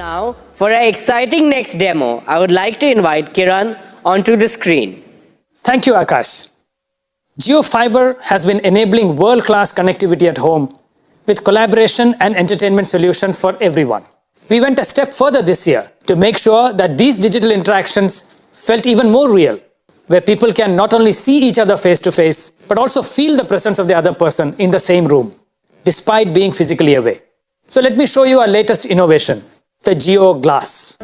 Now, for an exciting next demo, I would like to invite Kiran onto the screen. Thank you, Akash. Jio Fiber has been enabling world-class connectivity at home with collaboration and entertainment solutions for everyone. We went a step further this year to make sure that these digital interactions felt even more real, where people can not only see each other face to face, but also feel the presence of the other person in the same room, despite being physically away. So let me show you our latest innovation, the Jio Glass.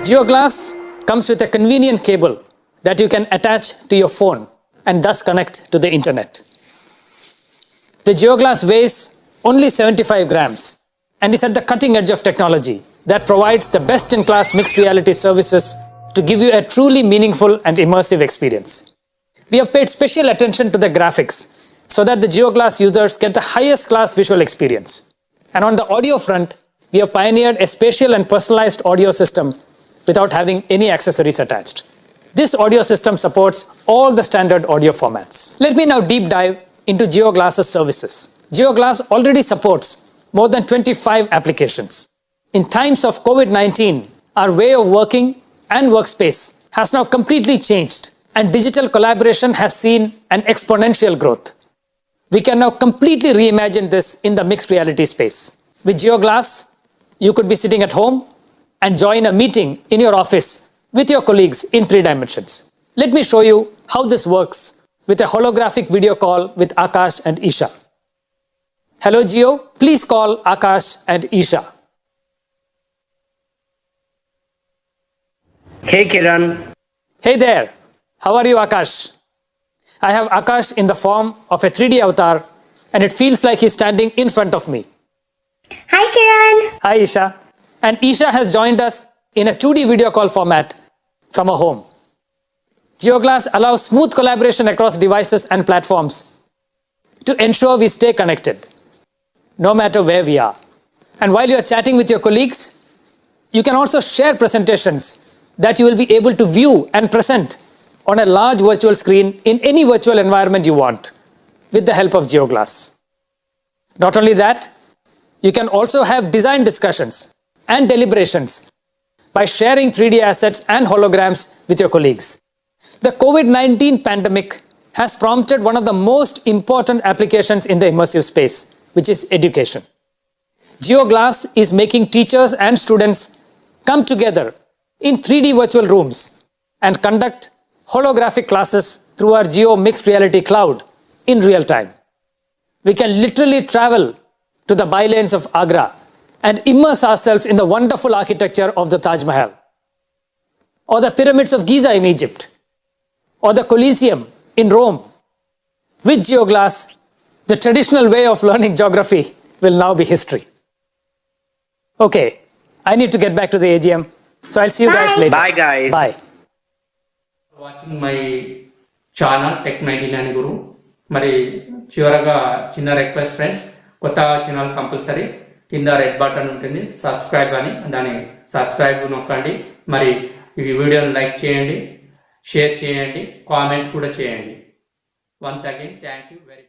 Jio Glass comes with a convenient cable that you can attach to your phone and thus connect to the internet. The Jio Glass weighs only 75 grams and is at the cutting edge of technology that provides the best-in-class mixed reality services to give you a truly meaningful and immersive experience. We have paid special attention to the graphics so that the Jio Glass users get the highest class visual experience. And on the audio front, we have pioneered a spatial and personalized audio system without having any accessories attached. This audio system supports all the standard audio formats. Let me now deep dive into Jio Glass's services. Jio Glass already supports more than 25 applications. In times of COVID-19, our way of working and workspace has now completely changed, and digital collaboration has seen an exponential growth. We can now completely reimagine this in the mixed reality space. With Jio Glass, you could be sitting at home and join a meeting in your office with your colleagues in 3 dimensions. Let me show you how this works with a holographic video call with Akash and Isha. Hello Jio, please call Akash and Isha. Hey Kiran. Hey there, how are you Akash? I have Akash in the form of a 3D avatar and it feels like he's standing in front of me. Hi Kiran. Hi Isha. And Isha has joined us in a 2D video call format from her home. Jio Glass allows smooth collaboration across devices and platforms to ensure we stay connected, no matter where we are. And while you're chatting with your colleagues, you can also share presentations that you will be able to view and present on a large virtual screen in any virtual environment you want with the help of Jio Glass. Not only that, you can also have design discussions and deliberations by sharing 3D assets and holograms with your colleagues. The COVID-19 pandemic has prompted one of the most important applications in the immersive space, which is education. Jio Glass is making teachers and students come together in 3D virtual rooms and conduct holographic classes through our Jio Mixed Reality Cloud in real time. We can literally travel to the bylanes of Agra and immerse ourselves in the wonderful architecture of the Taj Mahal, or the pyramids of Giza in Egypt, or the Colosseum in Rome. With Jio Glass, the traditional way of learning geography will now be history. Okay, I need to get back to the AGM, so I'll see you guys later. Bye guys. Bye. Watching my channel Tech 99 Guru. మరి చివరగా చిన్న request friends, కొత్త channel compulsory కింద red button ఉంటుంది subscribe అని, దాన్ని subscribe నొక్కండి. మరి ఈ వీడియోని లైక్ చేయండి, షేర్ చేయండి, కామెంట్ కూడా చేయండి. Once again thank you very much.